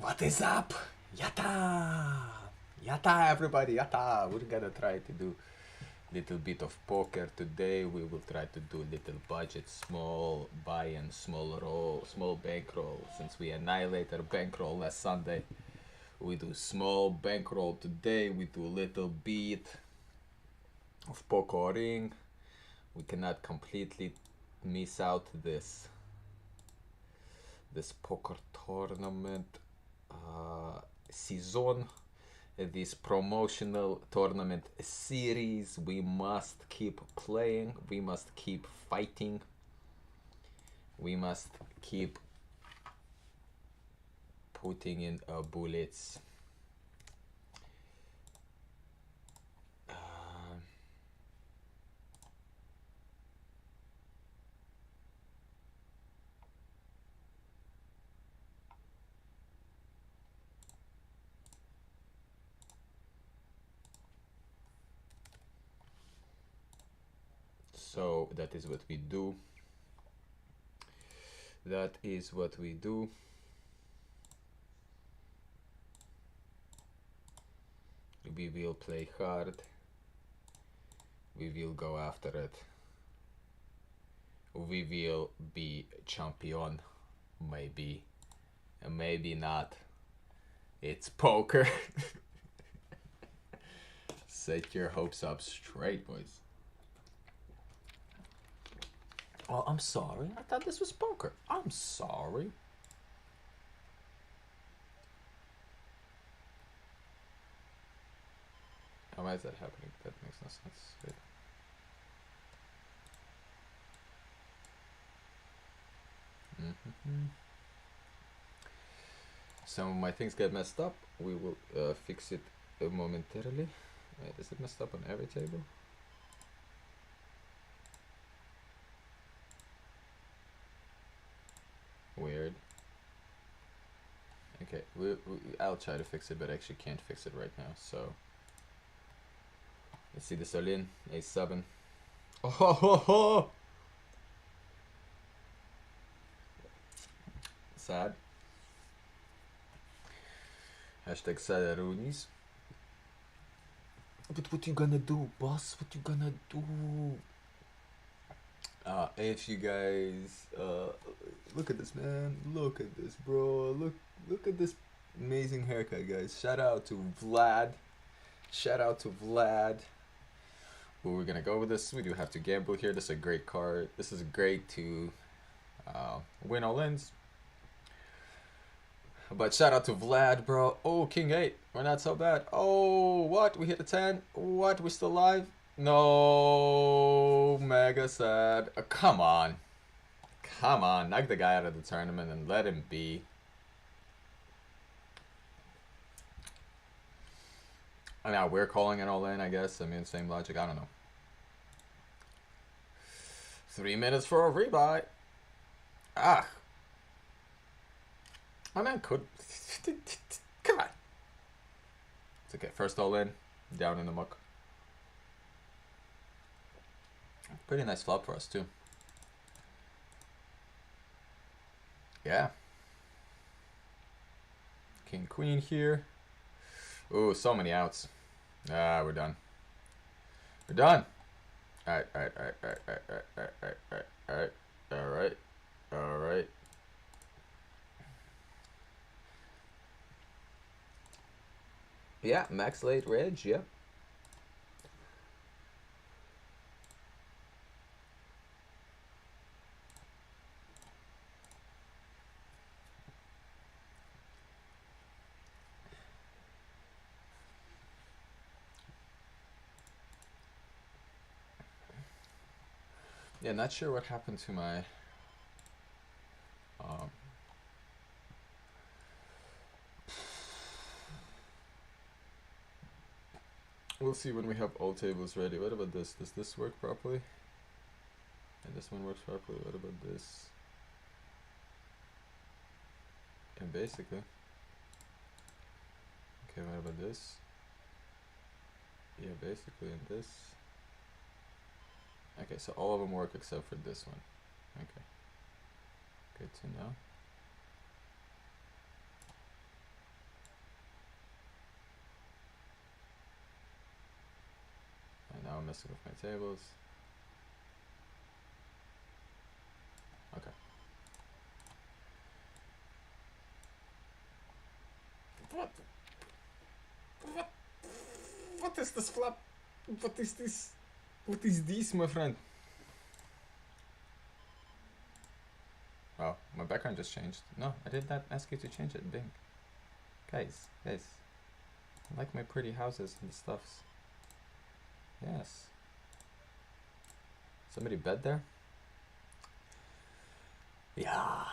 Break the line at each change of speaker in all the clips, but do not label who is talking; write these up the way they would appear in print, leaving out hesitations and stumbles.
What is up? Yata! Yata, everybody, yata! We're gonna try to do little bit of poker today. We will try to do little budget, small buy-in, small roll, small bankroll. Since we annihilated a bankroll last Sunday, we do small bankroll today. We do little bit of pokering. We cannot completely miss out this poker tournament season, this promotional tournament series. We must keep playing, we must keep fighting, we must keep putting in bullets. So that is what we do. That is what we do. We will play hard. We will go after it. We will be champion. Maybe. Maybe not. It's poker. Set your hopes up straight, boys. Oh, I'm sorry. I thought this was poker. I'm sorry. Why is that happening? That makes no sense. Wait. Some of my things get messed up. We will fix it momentarily. Is it messed up on every table? Weird. Okay, I'll try to fix it, but I actually can't fix it right now. So let's see this all in. A7. Oh ho ho ho! Sad. Hashtag sad Roonies. But what you gonna do, boss? What you gonna do? If you guys look at this, man. Look at this, bro. Look at this amazing haircut, guys. Shout out to Vlad. Shout out to Vlad. Well, we're gonna go with this. We do have to gamble here. This is a great card. This is great to win all ins. But shout out to Vlad, bro. Oh, King 8. We're not so bad. Oh, what? We hit a 10. What? We still alive? No. Mega sad. Come on. Come on. Knock the guy out of the tournament and let him be. And now we're calling it all in, I guess. I mean, same logic. I don't know. 3 minutes for a rebuy. Ah. My man could. Come on. It's okay. First all in. Down in the muck. Pretty nice flop for us, too. Yeah. King, queen here. Ooh, so many outs. Ah, we're done. We're done. Alright, alright, alright, alright, alright, alright, alright, alright, alright. Yeah, max late reg, yeah. Yeah, not sure what happened to my we'll see when we have all tables ready. What about this? Does this work properly? And this one works properly. What about this? And basically. Okay, what about this? Yeah, basically, and this. Okay, so all of them work except for this one. Okay. Good to know. I'm messing with my tables. Okay. What? What? What is this flop? What is this? What is this, my friend? Oh, my background just changed. No, I did not ask you to change it, Bing. Guys, I like my pretty houses and stuffs. Yes. Somebody bed there? Yeah.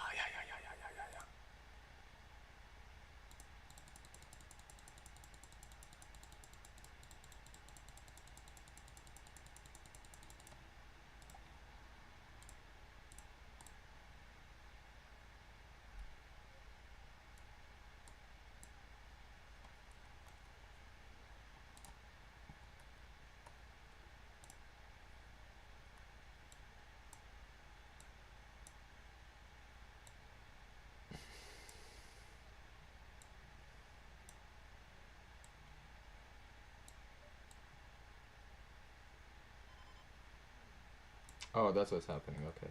Oh, that's what's happening. Okay.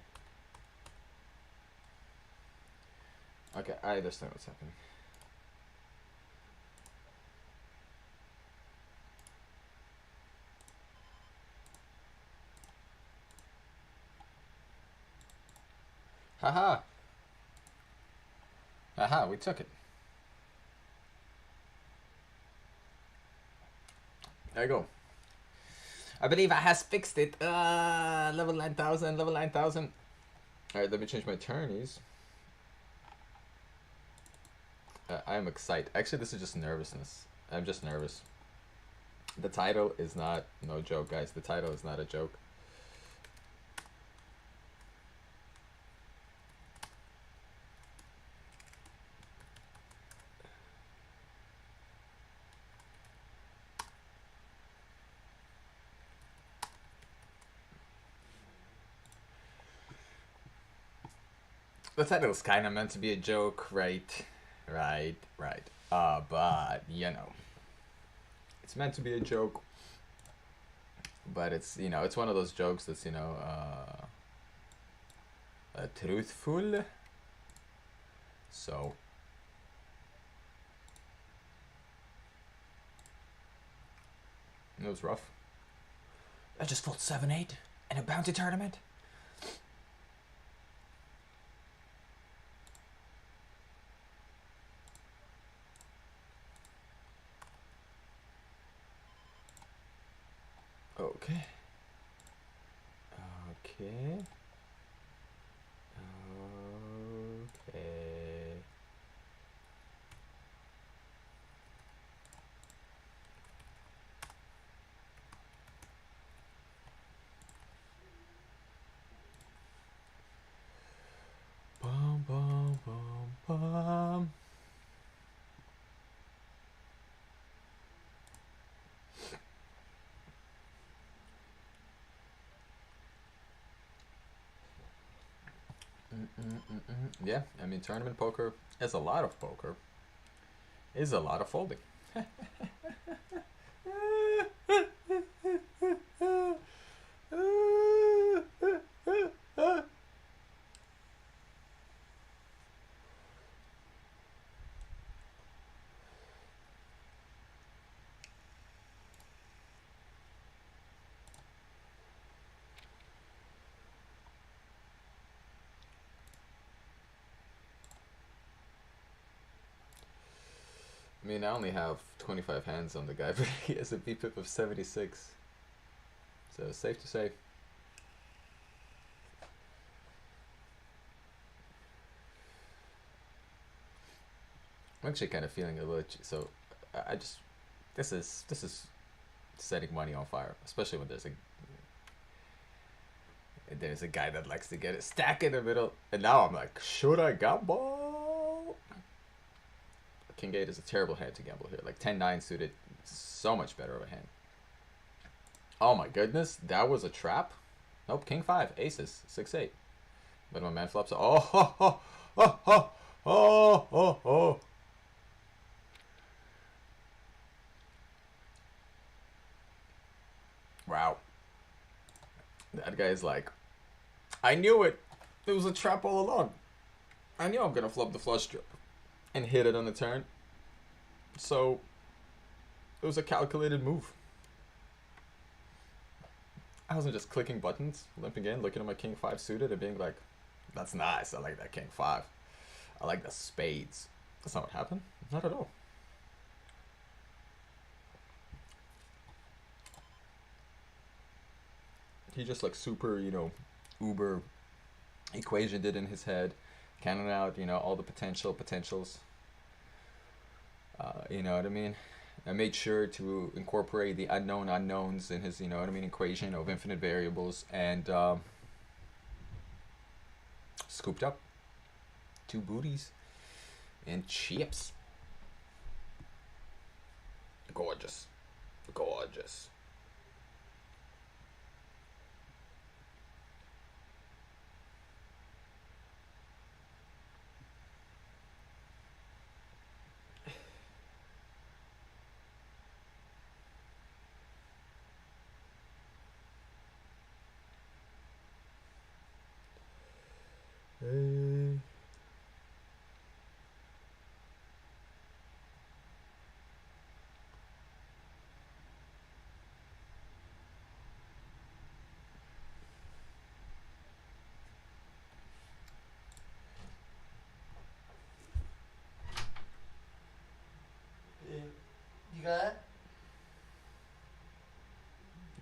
Okay, I understand what's happening. Haha! Haha, we took it. There you go. I believe I has fixed it. Level 9,000, level 9,000. Alright, let me change my turnies. I am excited. Actually, this is just nervousness. I'm just nervous. The title is not no joke, guys. The title is not a joke. The title is kind of meant to be a joke, right? Right. But, you know. It's meant to be a joke. But it's, you know, it's one of those jokes that's, you know, truthful. So. It was rough. I just fought 7-8 in a bounty tournament. Okay. Bum, bum, bum, bum. Yeah, I mean, tournament poker is a lot of poker. Is a lot of folding. I mean, I only have 25 hands on the guy, but he has a BPIP of 76. So, safe to say. I'm actually kind of feeling a little... So, I just... This is setting money on fire. Especially when there's a guy that likes to get it stack in the middle. And now I'm like, should I gamble? King 8 is a terrible hand to gamble here. Like 10-9 suited, so much better of a hand. Oh my goodness, that was a trap. Nope, King 5, aces, 6-8. But my man flops. Oh. Wow. That guy's like, I knew it. It was a trap all along. I knew I'm gonna flop the flush draw and hit it on the turn. So it was a calculated move. I wasn't just clicking buttons, limping in, looking at my king five suited, and being like, "That's nice. I like that king five. I like the spades." That's not what happened. Not at all. He just like super, uber equationed it in his head, counted out, all the potentials. You know what I mean? I made sure to incorporate the unknown unknowns in his, equation of infinite variables, and scooped up two booties and chips. Gorgeous. Gorgeous. Hey.
You got it?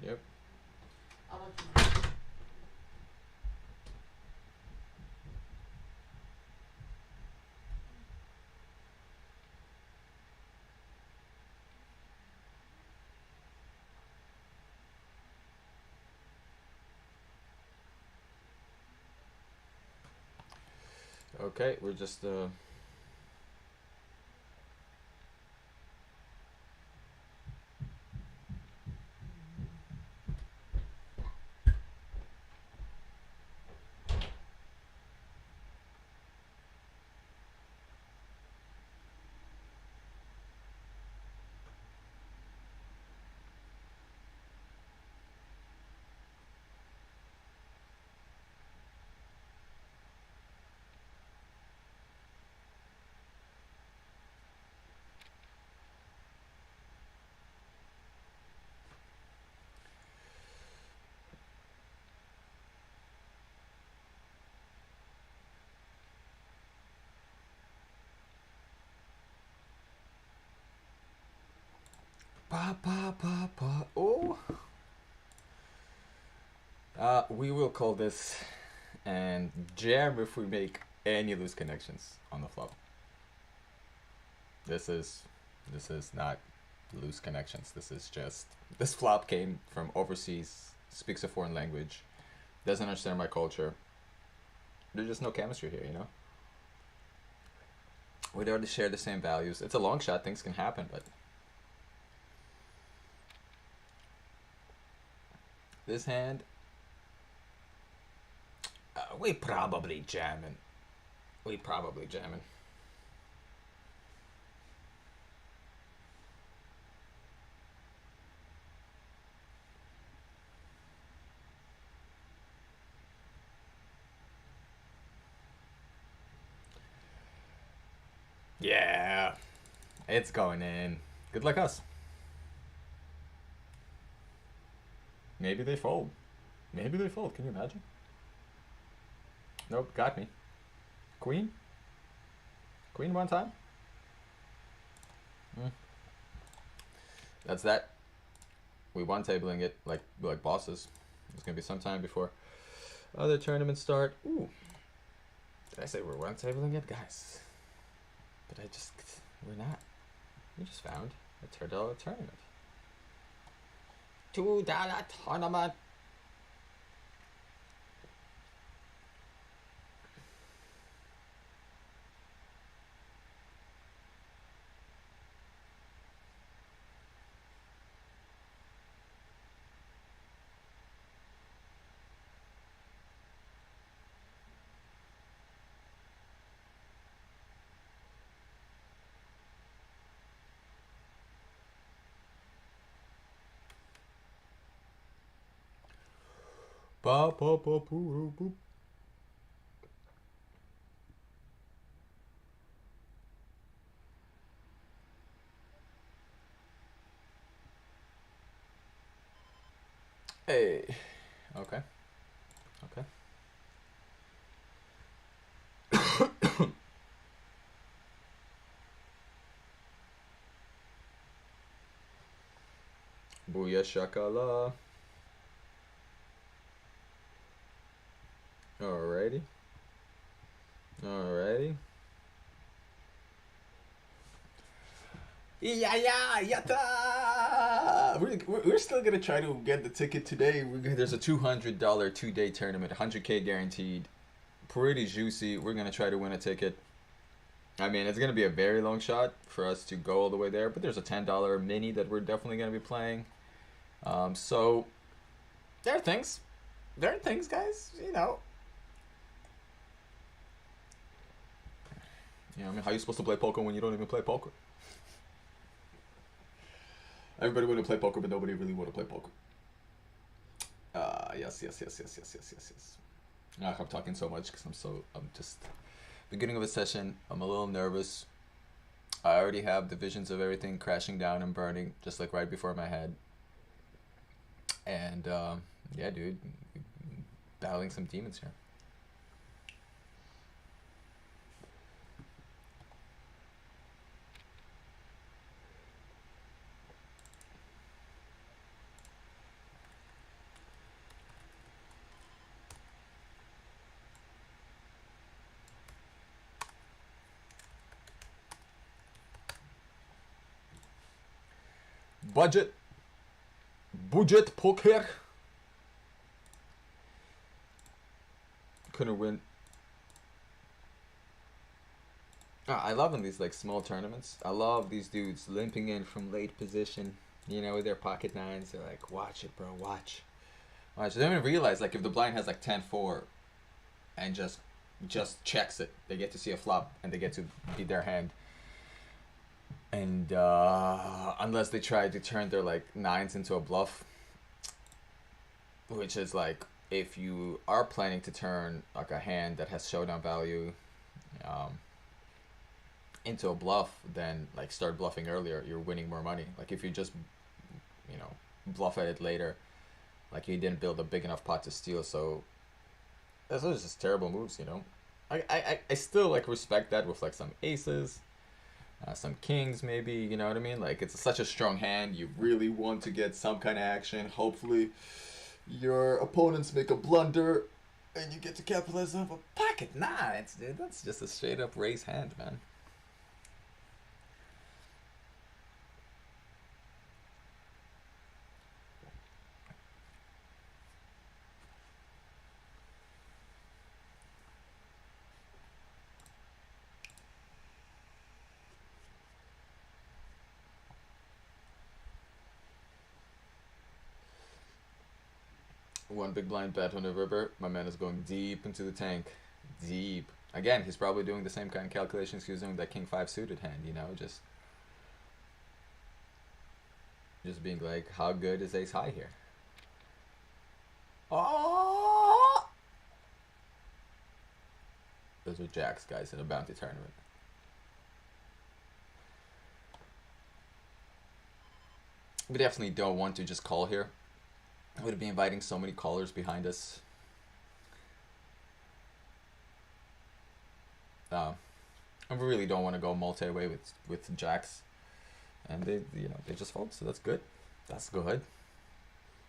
Yep.
How much?
Okay, we're just pa. Oh. We will call this and jam if we make any loose connections on the flop. This is not loose connections. This is just this flop came from overseas, speaks a foreign language, doesn't understand my culture. There's just no chemistry here. We already share the same values. It's a long shot. Things can happen, but this hand, we probably jamming. We probably jamming. Yeah, it's going in. Good luck us. Maybe they fold. Maybe they fold. Can you imagine? Nope, got me. Queen? Queen one time? That's that. We one tabling it like bosses. It's gonna be some time before other tournaments start. Ooh. Did I say we're one tabling it? Guys. But we're not. We just found a $2 tournament. $2 tournament. Ba ba ba boo boop. Hey. Okay. Okay. Booyah shakala. Alrighty. Alrighty. Yeah, yeah, yatta! We're still gonna try to get the ticket today. There's a $200 2-day tournament, 100K guaranteed. Pretty juicy. We're gonna try to win a ticket. I mean, it's gonna be a very long shot for us to go all the way there, but there's a $10 mini that we're definitely gonna be playing. So there are things. There are things, guys. I mean, how are you supposed to play poker when you don't even play poker? Everybody want to play poker, but nobody really want to play poker. Yes. I'm talking so much because I'm just beginning of a session. I'm a little nervous. I already have the visions of everything crashing down and burning, just like right before my head. And yeah, dude, battling some demons here. Budget poker. Couldn't win. I love in these like small tournaments. I love these dudes limping in from late position, with their pocket nines. They're like, watch it, bro, watch. Watch. They don't even realize like if the blind has like 10-4 and just checks it, they get to see a flop and they get to beat their hand. And unless they try to turn their like nines into a bluff, which is like if you are planning to turn like a hand that has showdown value into a bluff, then like start bluffing earlier. You're winning more money. Like if you just bluff at it later, like you didn't build a big enough pot to steal. So those are just terrible moves. I still like respect that with like some aces. Some kings, maybe, you know what I mean? Like, it's such a strong hand. You really want to get some kind of action. Hopefully, your opponents make a blunder and you get to capitalize off a pocket nines, dude. That's just a straight up raise hand, man. One big blind bet on the river. My man is going deep into the tank. Deep. Again, he's probably doing the same kind of calculations he was doing that King 5 suited hand, just being like, how good is ace high here? Oh! Those are jacks, guys, in a bounty tournament. We definitely don't want to just call here. I would be inviting so many callers behind us. I really don't want to go multi-way with jacks, and they just fold, so that's good. That's good.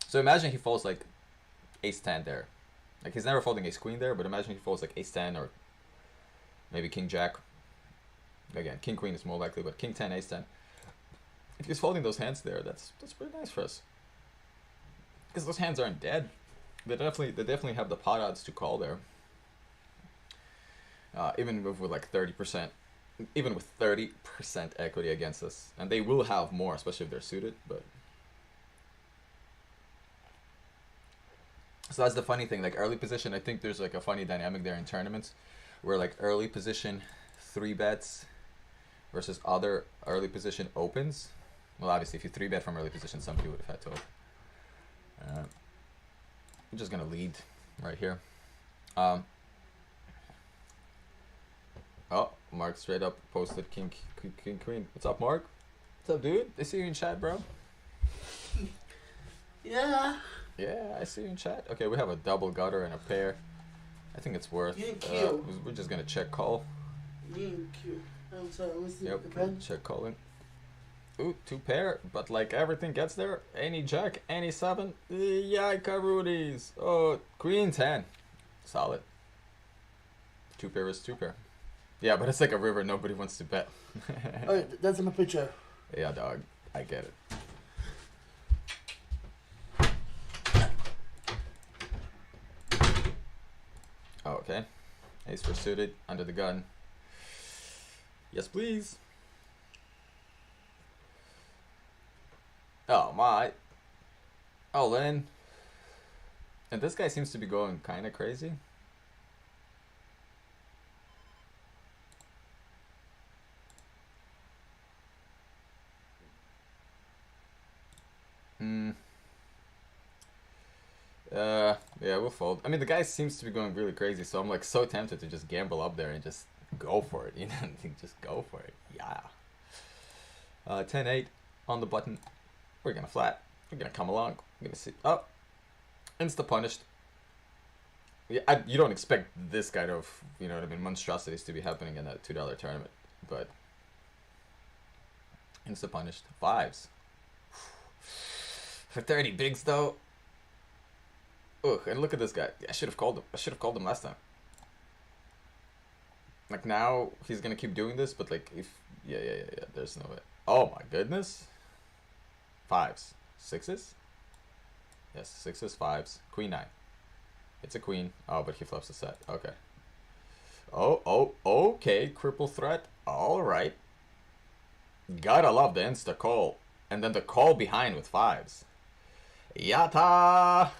So imagine he folds like ace 10 there. Like he's never folding ace queen there, but imagine he folds like ace 10 or maybe king jack. Again, king queen is more likely, but king 10, ace 10. If he's folding those hands there, that's pretty nice for us. Because those hands aren't dead. They definitely have the pot odds to call there. Even with like 30%, even with 30% equity against us, and they will have more, especially if they're suited. But so that's the funny thing. Like early position, I think there's like a funny dynamic there in tournaments, where like early position 3-bets versus other early position opens. Well, obviously, if you 3-bet from early position, somebody would have had to open. I'm just gonna lead right here. Um, oh, Mark straight up posted king, queen. What's up, Mark? What's up, dude? I see you in chat, bro.
Yeah.
Yeah, I see you in chat. Okay, we have a double gutter and a pair. I think it's worth.
You didn't kill.
We're just gonna check call.
You didn't kill. I'm sorry, what's the
Yep,
pen?
check calling. Ooh, 2 pair, but like everything gets there. Any jack, any 7. Yika Rudies. Oh, queen 10. Solid. 2 pair is 2 pair. Yeah, but it's like a river nobody wants to bet.
Oh, that's in my picture.
Yeah, dog. I get it. Oh, okay. Ace for suited, under the gun. Yes, please. Oh, my. All in. And this guy seems to be going kind of crazy. Yeah, we'll fold. I mean, the guy seems to be going really crazy, so I'm like so tempted to just gamble up there and just go for it, you know? Just go for it. Yeah. 10-8 on the button. We're gonna flat. We're gonna come along. We're gonna see. Oh, insta punished. Yeah, you don't expect this kind of, you know what I mean, monstrosities to be happening in a $2 tournament, but insta punished. 5s. For 30 bigs though. Ugh, and look at this guy. I should have called him. I should have called him last time. Like now he's gonna keep doing this, but like if yeah, there's no way. Oh my goodness. 5s. 6s? Yes, 6s, 5s. Queen 9. It's a queen. Oh, but he flips a set. Okay. Oh, okay. Cripple threat. Alright. Gotta love the insta call. And then the call behind with 5s. Yata!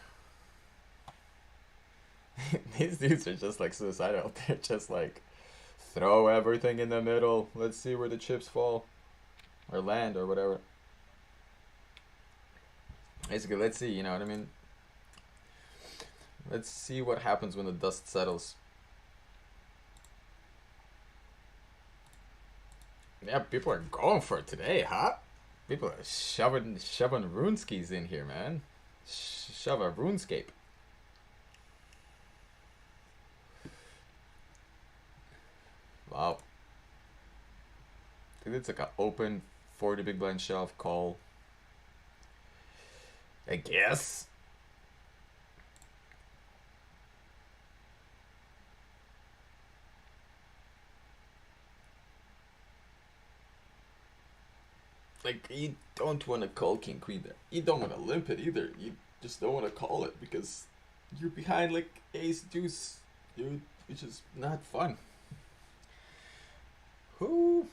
These dudes are just like suicidal. They're just like, throw everything in the middle. Let's see where the chips fall. Or land or whatever. Basically, let's see, you know what I mean? Let's see what happens when the dust settles. Yeah, people are going for it today, huh? People are shoving runeskis in here, man. Shove a runescape. Wow. I think it's like an open 40 big blind shove call. I guess. Like, you don't want to call king queen there. You don't want to limp it either. You just don't want to call it because you're behind like ace deuce, dude, which is not fun. Who?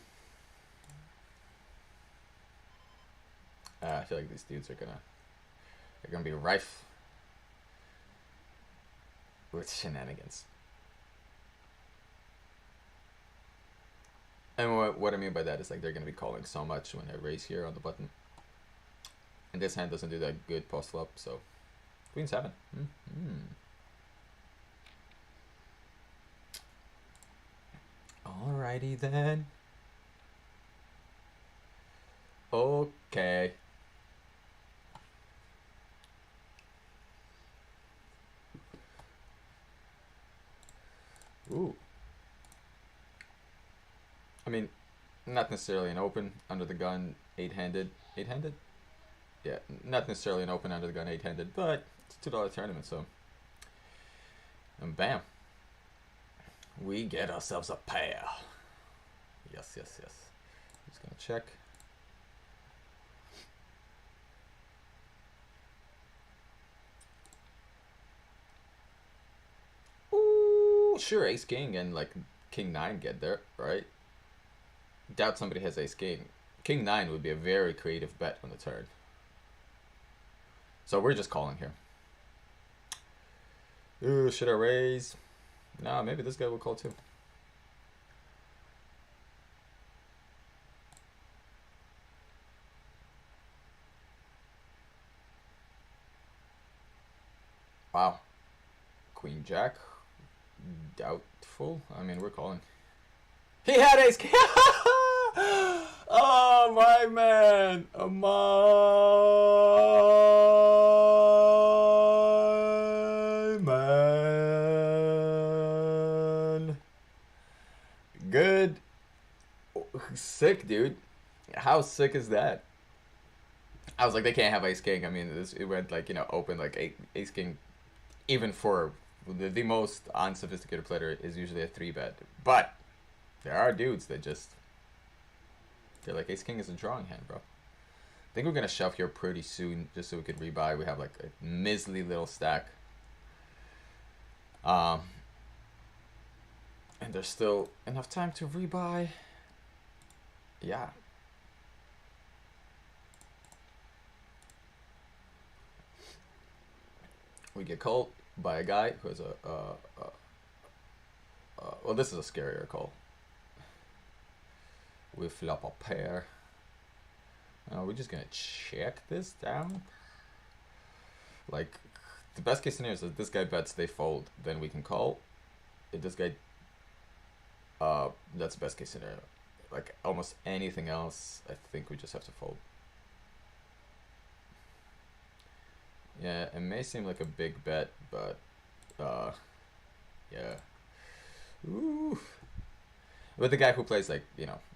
I feel like these dudes are gonna be rife with shenanigans. And what I mean by that is like they're gonna be calling so much when I raise here on the button. And this hand doesn't do that good post flop, so queen 7. Alrighty then. Okay. Ooh. I mean, not necessarily an open under the gun 8-handed. 8-handed? Yeah, not necessarily an open under the gun 8-handed, but it's a $2 tournament, so. And bam. We get ourselves a pair. Yes. Just gonna check. Ooh, sure, ace king and like king 9 get there, right? Doubt somebody has ace king. King 9 would be a very creative bet on the turn. So we're just calling here. Ooh, should I raise? Nah, maybe this guy will call too. Wow. Queen Jack. Doubtful. I mean, we're calling. He had ace king. Oh my man, my man. Good. Sick, dude. How sick is that? I was like, they can't have ace king. I mean, it went like, open like ace king. Even for the most unsophisticated player is usually a 3-bet. But there are dudes that they're like, ace king is a drawing hand, bro. I think we're gonna shove here pretty soon just so we can rebuy. We have like a measly little stack. And there's still enough time to rebuy. Yeah. We get called by a guy who has well, this is a scarier call. We flop a pair. We're just gonna check this down. Like, the best case scenario is that this guy bets, they fold, then we can call. If this guy, that's the best case scenario. Like, almost anything else, I think we just have to fold. Yeah, it may seem like a big bet, but, yeah. Ooh. With the guy who plays, like,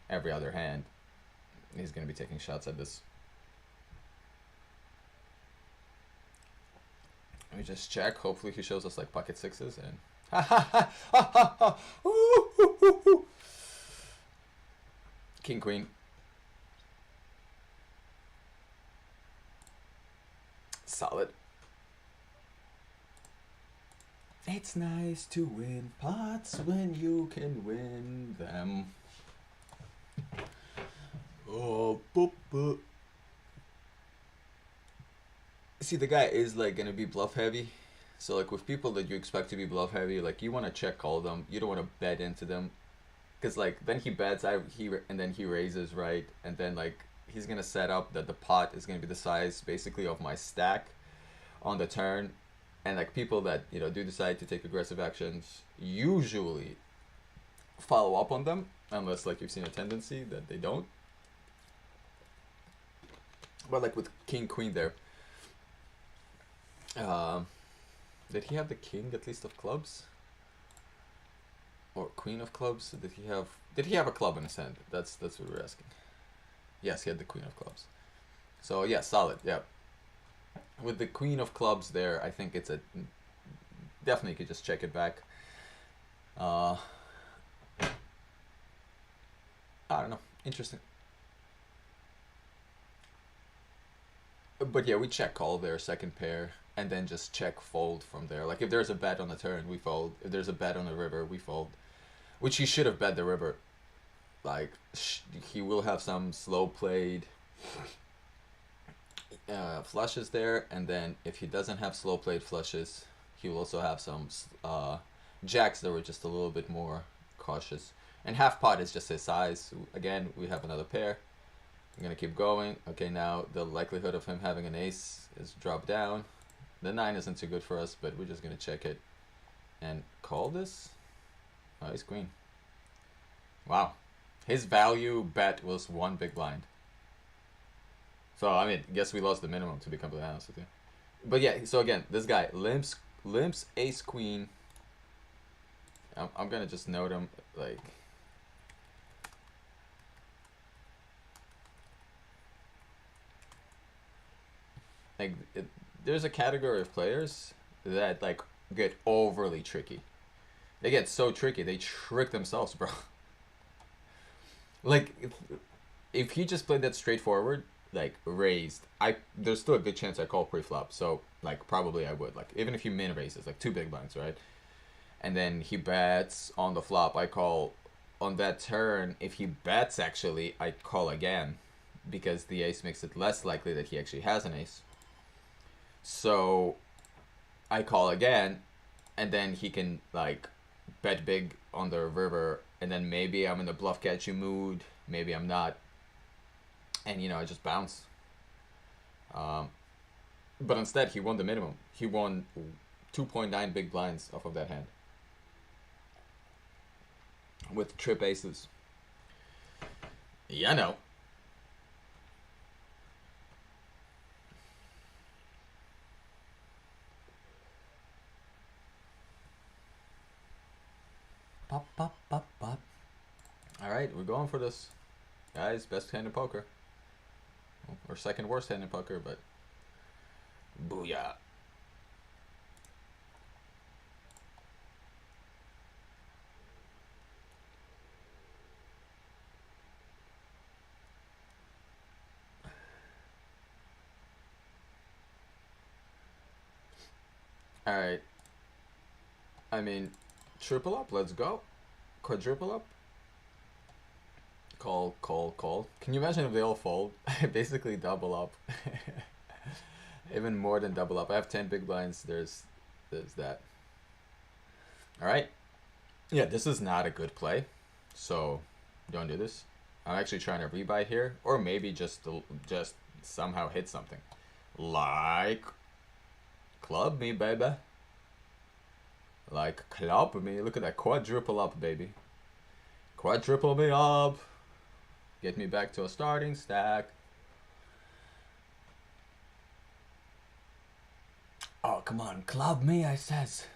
every other hand, he's going to be taking shots at this. Let me just check. Hopefully he shows us, like, pocket sixes, and... King, queen. Solid. It's nice to win pots when you can win them. Oh, boop, boop. See, the guy is like gonna be bluff heavy. So like with people that you expect to be bluff heavy, like you want to check call them. You don't want to bet into them, because like then he bets, and then he raises, right, and then like he's gonna set up that the pot is gonna be the size basically of my stack on the turn. And like people that do decide to take aggressive actions usually follow up on them, unless like you've seen a tendency that they don't. But like with king queen there, did he have the king at least of clubs or queen of clubs? Did he have a club in his hand? That's what we're asking. Yes, he had the queen of clubs. So yeah, solid. Yeah. With the queen of clubs there, I think it's definitely you could just check it back. I don't know. Interesting. But yeah, we check call there, second pair, and then just check fold from there. Like if there's a bet on the turn, we fold. If there's a bet on the river, we fold. Which he should have bet the river. Like he will have some slow played flushes there, and then if he doesn't have slow played flushes, he will also have some jacks that were just a little bit more cautious. And half pot is just his size. Again, we have another pair. I'm gonna keep going. Okay, now the likelihood of him having an ace is dropped down. The 9 isn't too good for us, but we're just gonna check it and call this. Oh, he's queen. Wow, his value bet was 1 big blind. So I mean, guess we lost the minimum, to be completely honest with you. But yeah, so again, this guy limps ace queen. I'm gonna just note him like. There's a category of players that like get overly tricky. They get so tricky, they trick themselves, bro. Like if he just played that straightforward, like raised, there's still a good chance I call pre-flop. So like probably I would, like even if he min raises like 2 big blinds, right? And then he bets on the flop, I call on that turn. If he bets, actually I call again, because the ace makes it less likely that he actually has an ace. So I call again, and then he can like bet big on the river, and then maybe I'm in the bluff catching mood, maybe I'm not, and I just bounce. But instead he won the minimum. He won 2.9 big blinds off of that hand with trip aces. Yeah, no. Pop, pop, pop, pop. All right, we're going for this, guys. Best hand in poker, or second worst hand in poker, but booyah. All right. I mean, triple up. Let's go. Quadruple up. Call, call, call. Can you imagine if they all fold? Basically double up. Even more than double up. I have 10 big blinds. There's that. All right. Yeah, this is not a good play. So don't do this. I'm actually trying to rebuy here, or maybe just somehow hit something. Like club me, baby. Like club me. Look at that, quadruple up, baby. Quadruple me up. Get me back to a starting stack. Oh, come on, club me, I says.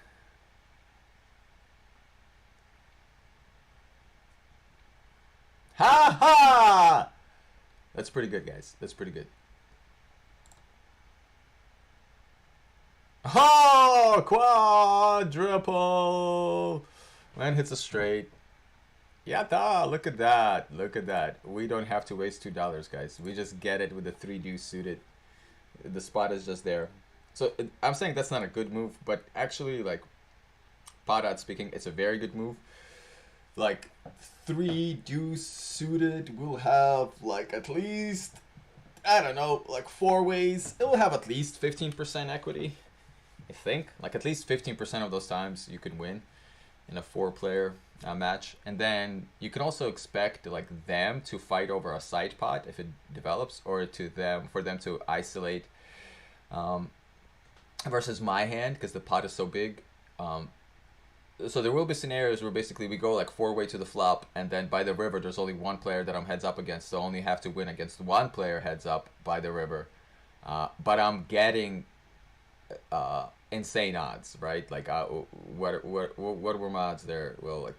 Ha ha! That's pretty good, guys. That's pretty good. Oh, quadruple! Man hits a straight. Yatta! Look at that. Look at that. We don't have to waste $2, guys. We just get it with the 3 deuce suited. The spot is just there. So I'm saying that's not a good move, but actually, like, pot odds speaking, it's a very good move. Like, 3 deuce suited will have, like, at least, I don't know, like 4 ways. It will have at least 15% equity, I think. Like, at least 15% of those times you can win in a 4-player match. And then you can also expect, like, them to fight over a side pot if it develops, or for them to isolate versus my hand, because the pot is so big. So there will be scenarios where basically we go like 4-way to the flop, and then by the river there's only one player that I'm heads up against, so I only have to win against one player heads up by the river. But I'm getting insane odds, right? Like what were my odds there? Well, like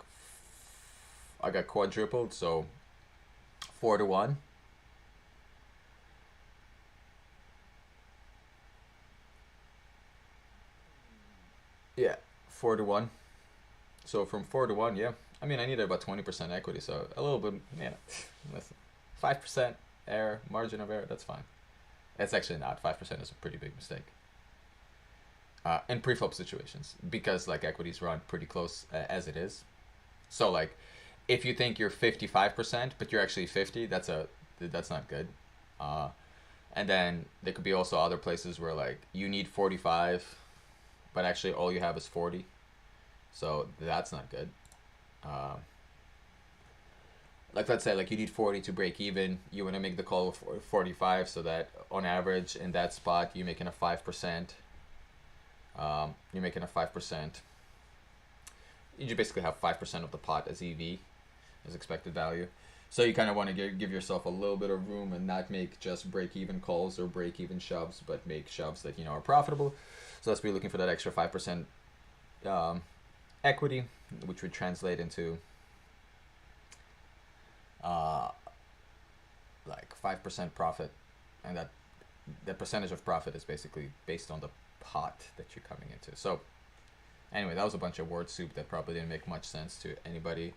I got quadrupled, so 4-1. Yeah, 4-1. So from 4-1, yeah. I mean, I needed about 20% equity, so a little bit, yeah. Listen, 5% error, margin of error, that's fine. It's actually not. 5% is a pretty big mistake. In pre-flop situations, because like equities run pretty close as it is. So like, if you think you're 55%, but you're actually 50, that's not good. And then there could be also other places where like you need 45, but actually all you have is 40. So that's not good. Like let's say like you need 40 to break even. You want to make the call of 45, so that on average in that spot you're making a 5%. You're making a 5%. You basically have 5% of the pot as EV, as expected value. So you kind of want to give yourself a little bit of room and not make just break-even calls or break-even shoves, but make shoves that are profitable. So let's be looking for that extra 5% equity, which would translate into like 5% profit, and that the percentage of profit is basically based on the pot that you're coming into. So anyway, that was a bunch of word soup that probably didn't make much sense to anybody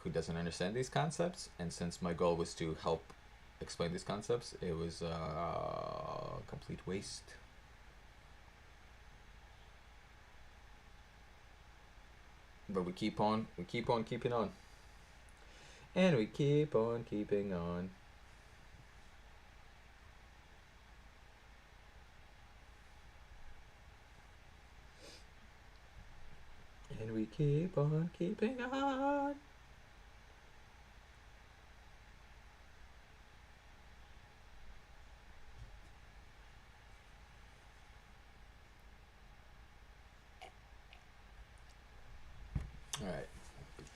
who doesn't understand these concepts. And since my goal was to help explain these concepts, it was a complete waste. But we keep on keeping on. And we keep on keeping on. And we keep on keeping on.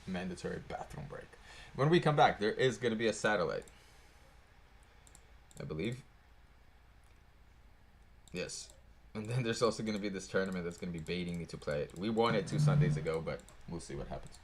mandatory bathroom break. When we come back, there is going to be a satellite, I believe. Yes. And then there's also going to be this tournament that's going to be baiting me to play it. We won it 2 Sundays ago, but we'll see what happens.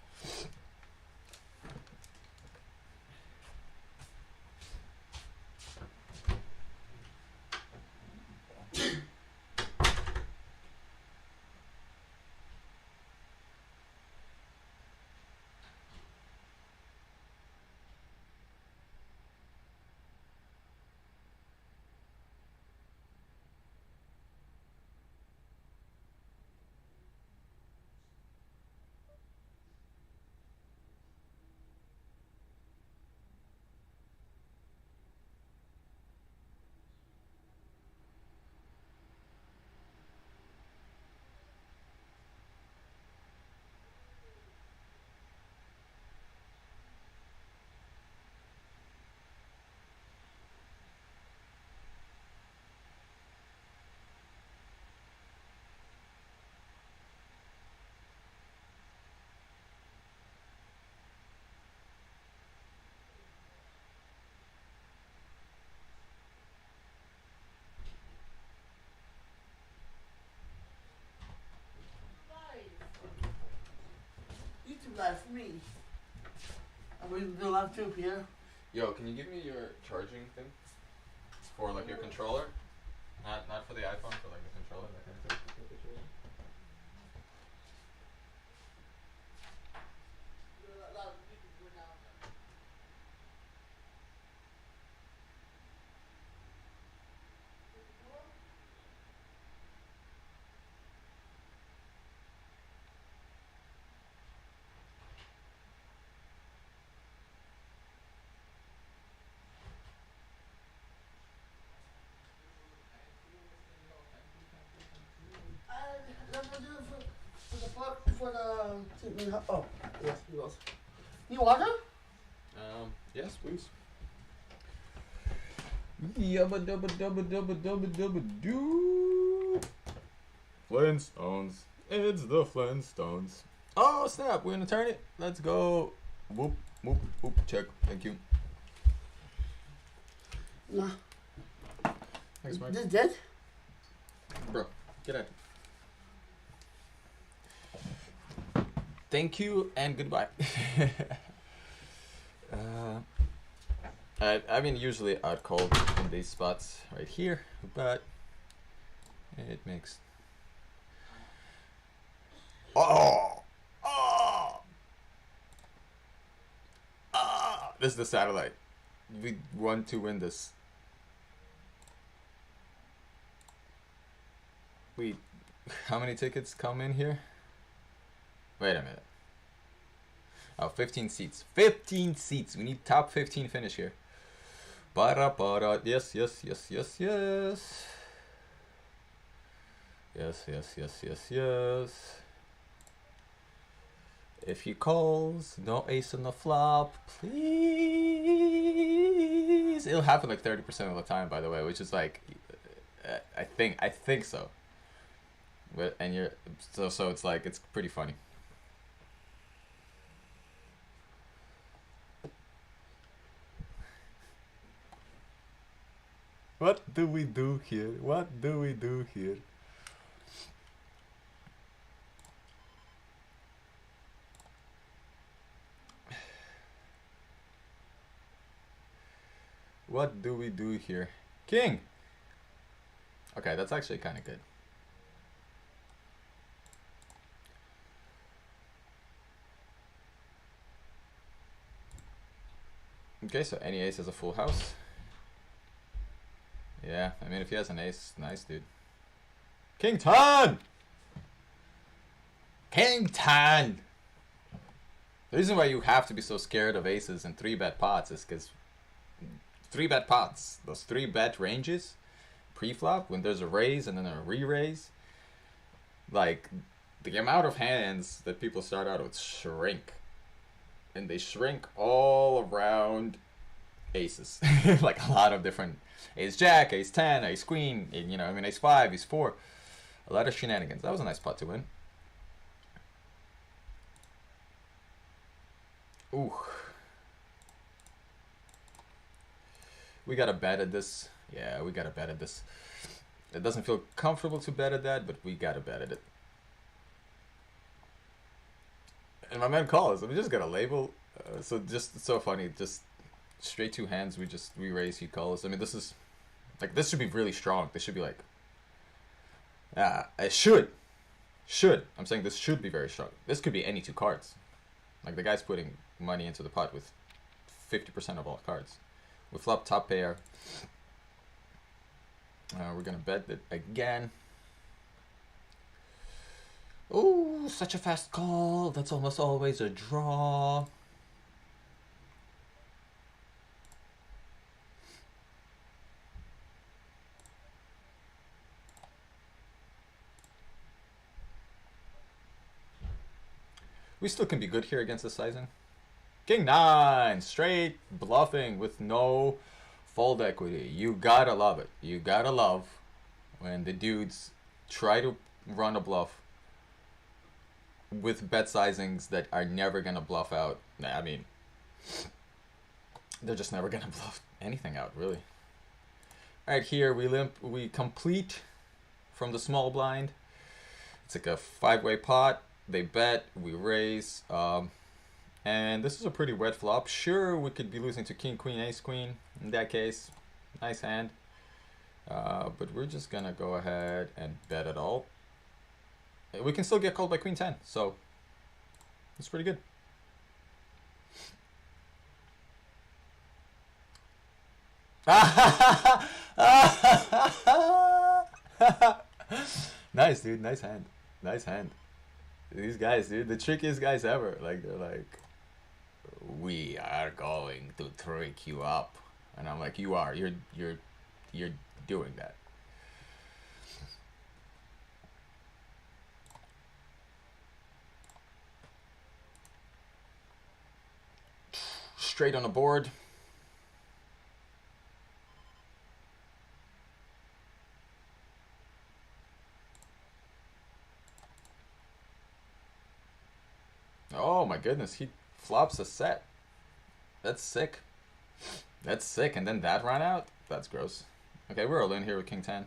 YouTube live for me. I'm going to do live too, Pierre.
Yo, can you give me your charging thing? For like your controller? Not for the iPhone, for like the controller, that kind of thing.
Oh, yes, he was. You water?
Yes, please. Yubba dubba dubba dubba dubba dubba doo. Flintstones. It's the Flintstones. Oh snap! We're gonna turn it. Let's go. Whoop whoop whoop. Check. Thank you.
No.
Thanks, Mike.
This dead?
Bro, get out. Thank you and goodbye. I mean, usually I'd call in these spots right here, but it makes. Oh! This is the satellite. We want to win this. How many tickets come in here? Wait a minute. Oh, 15 seats. 15 seats. We need top 15 finish here. Para. Yes. Yes. If he calls, no ace on the flop, please. It'll happen like 30% of the time, by the way, which is like, I think so. But and you're so it's like it's pretty funny. What do we do here? What do we do here? What do we do here? King! Okay, that's actually kind of good. Okay, so any ace is a full house. Yeah, I mean, if he has an ace, nice, dude. King 10! King 10! The reason why you have to be so scared of aces and 3-bet pots is because 3-bet pots, those 3-bet ranges, pre-flop, when there's a raise and then a re-raise, like, the amount of hands that people start out with shrink. And they shrink all around aces. Like a lot of different ace jack, ace 10, ace queen, you know, I mean ace 5, ace 4. A lot of shenanigans. That was a nice pot to win. Ooh. We gotta bet at this. Yeah, we gotta bet at this. It doesn't feel comfortable to bet at that, but we gotta bet at it. And my man calls. We just got a label. So just it's so funny. Just straight two hands. We raise. He calls. I mean, this is like this should be really strong. This should be like. It should. I'm saying this should be very strong. This could be any two cards. Like the guy's putting money into the pot with 50% of all cards. We flop top pair. We're gonna bet it again. Oh, such a fast call. That's almost always a draw. We still can be good here against the sizing. King 9, straight bluffing with no fold equity. You gotta love it. You gotta love when the dudes try to run a bluff with bet sizings that are never gonna bluff out. I mean, they're just never gonna bluff anything out, really. All right, here we complete from the small blind. It's like a 5-way pot. They bet, we raise, and this is a pretty wet flop. Sure, we could be losing to king, queen, ace, queen. In that case, nice hand. But we're just gonna go ahead and bet it all. We can still get called by queen 10, so it's pretty good. Nice, dude. Nice hand. Nice hand. These guys, dude, the trickiest guys ever. Like, they're like, we are going to trick you up. And I'm like, you are. You're doing that. Straight on the board. Oh my goodness, he flops a set. That's sick. That's sick. And then that ran out? That's gross. Okay, we're all in here with king 10.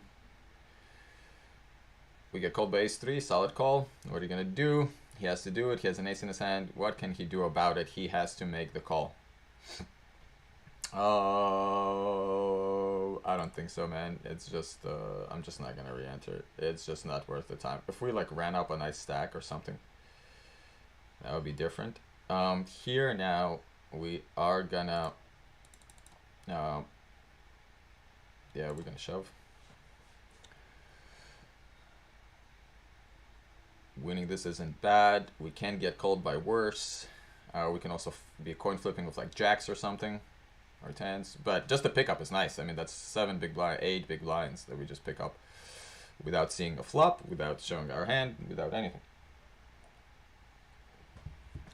We get called by ace 3, solid call. What are you gonna do? He has to do it. He has an ace in his hand. What can he do about it? He has to make the call. Oh, I don't think so, man. It's just, I'm just not gonna re-enter. It's just not worth the time. If we like ran up a nice stack or something, that would be different. Here now, we are gonna, yeah, we're gonna shove. Winning this isn't bad. We can get called by worse. We can also be coin flipping with like jacks or something, or tens. But just the pickup is nice. I mean, that's 7 big blind, 8 big blinds that we just pick up without seeing a flop, without showing our hand, without anything.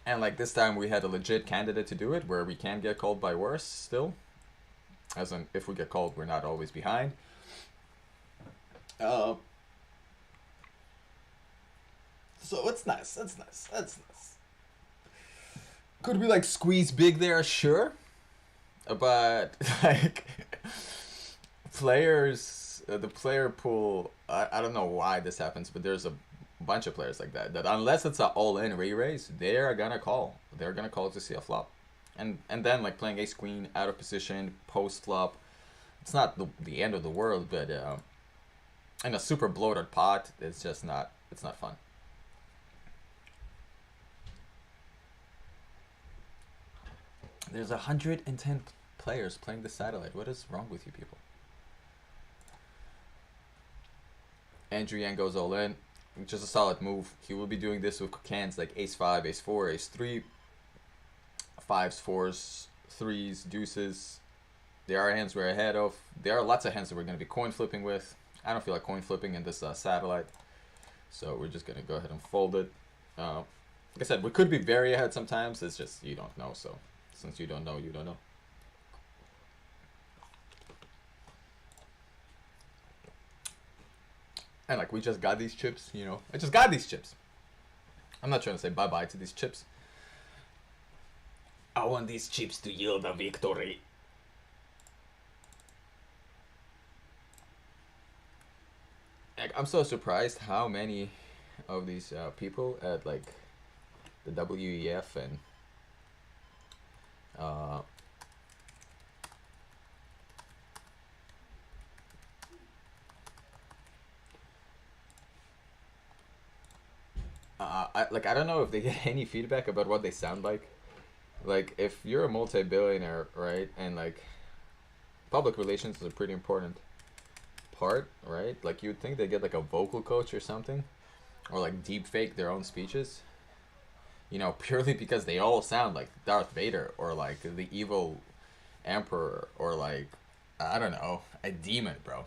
And like this time we had a legit candidate to do it, where we can get called by worse still. As in, if we get called, we're not always behind. So it's nice. That's nice. That's nice. Could we like squeeze big there? Sure. But like players, the player pool, I don't know why this happens, but there's a bunch of players like that unless it's an all-in re-raise, they're gonna call. They're gonna call to see a flop. And then like playing ace queen out of position post flop, it's not the end of the world, but in a super bloated pot, it's just not, it's not fun. There's 110 players playing the satellite. What is wrong with you people? Andrew Yang goes all in. Just a solid move. He will be doing this with hands like ace 5, ace 4, ace 3, 5s, 4s, 3s, deuces. There are hands we're ahead of. There are lots of hands that we're going to be coin flipping with. I don't feel like coin flipping in this satellite, so we're just going to go ahead and fold it. Like I said, we could be very ahead sometimes. It's just you don't know, so since you don't know, you don't know. And like we just got these chips, you know. I just got these chips. I'm not trying to say bye-bye to these chips. I want these chips to yield a victory. Like, I'm so surprised how many of these people at like the WEF and uh, I don't know if they get any feedback about what they sound like. Like, if you're a multi-billionaire, right, and like public relations is a pretty important part, right? Like, you'd think they get like a vocal coach or something, or like deep fake their own speeches. You know, purely because they all sound like Darth Vader or like the evil emperor or like, I don't know, a demon, bro.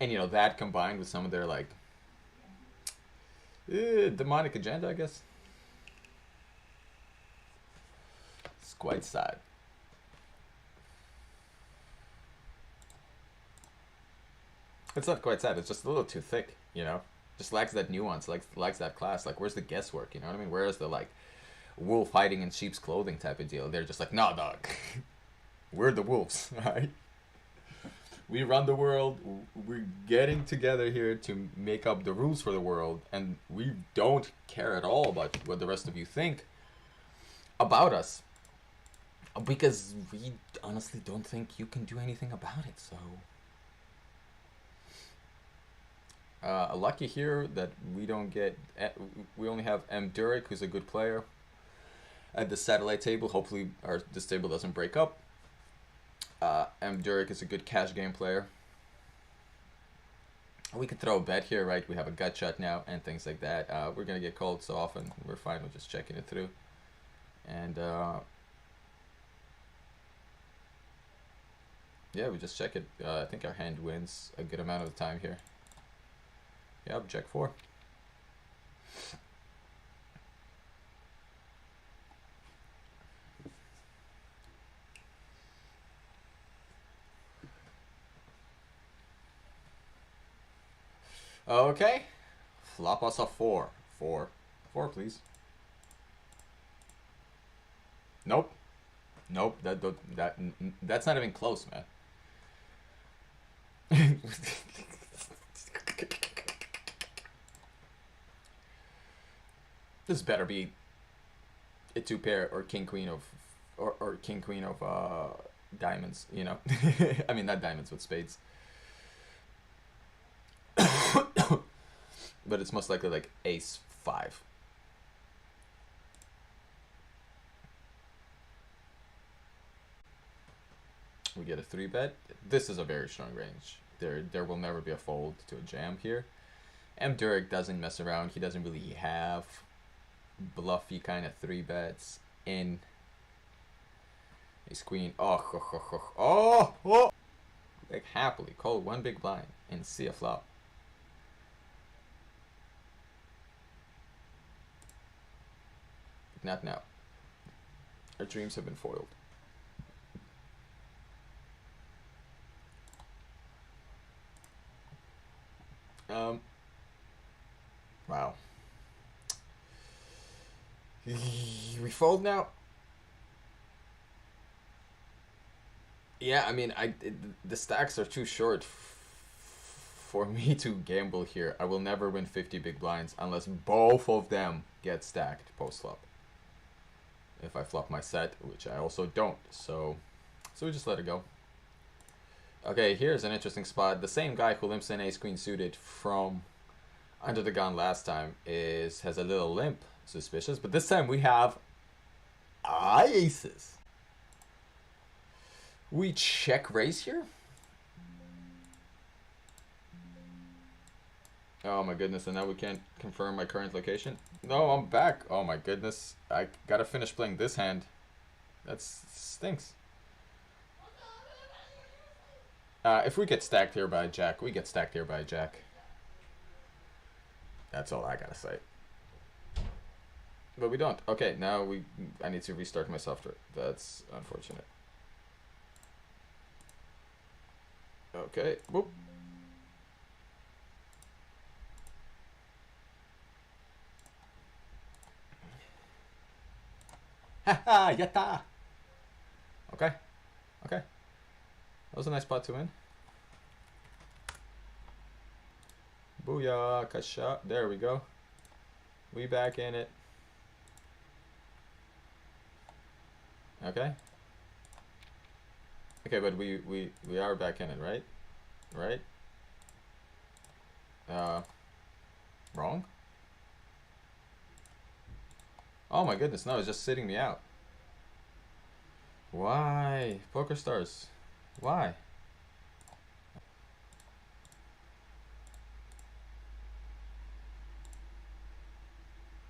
And you know that combined with some of their like demonic agenda, I guess, it's quite sad. It's not quite sad. It's just a little too thick, you know. Just lacks that nuance, like lacks that class. Like, where's the guesswork? You know what I mean? Where's the like wolf hiding in sheep's clothing type of deal? They're just like, nah, dog. We're the wolves, right? We run the world. We're getting together here to make up the rules for the world, and we don't care at all about what the rest of you think about us, because we honestly don't think you can do anything about it. So, lucky here that we don't get. We only have M. Durek, who's a good player at the satellite table. Hopefully, this table doesn't break up. M. Durek is a good cash game player. We could throw a bet here, right? We have a gut shot now and things like that. We're gonna get called so often. We're fine with just checking it through. And yeah, we just check it. I think our hand wins a good amount of the time here. Yep, check 4. Okay. Flop us a 4. 4. 4, please. Nope. Nope. That's not even close, man. This better be a 2 pair or king queen of or king queen of diamonds, you know. I mean, not diamonds, with spades. But it's most likely like ace 5. We get a 3 bet. This is a very strong range. There will never be a fold to a jam here. M. Durek doesn't mess around. He doesn't really have bluffy kind of 3 bets in ace queen. Oh! Like, happily call 1 big blind and see a flop. Not now. Our dreams have been foiled. Wow. We fold now. Yeah, I mean, the stacks are too short for me to gamble here. I will never win 50 big blinds unless both of them get stacked post flop. If I flop my set, which I also don't, so we just let it go. Okay, here's an interesting spot. The same guy who limps in ace queen suited from under the gun last time has a little limp. Suspicious, but this time we have aces. We check raise here. Oh my goodness, and now we can't confirm my current location. No, I'm back. Oh my goodness, I gotta finish playing this hand. That stinks. If we get stacked here by jack, we get stacked here by jack. That's all I gotta say. But we don't. Okay, now I need to restart my software. That's unfortunate. Okay, whoop. Haha, yatta! Okay, okay. That was a nice pot to win. Booyah, kasha. There we go. We back in it. Okay. Okay, but we are back in it, right? Right? Wrong? Oh my goodness, no, it's just sitting me out. Why? Poker Stars. Why?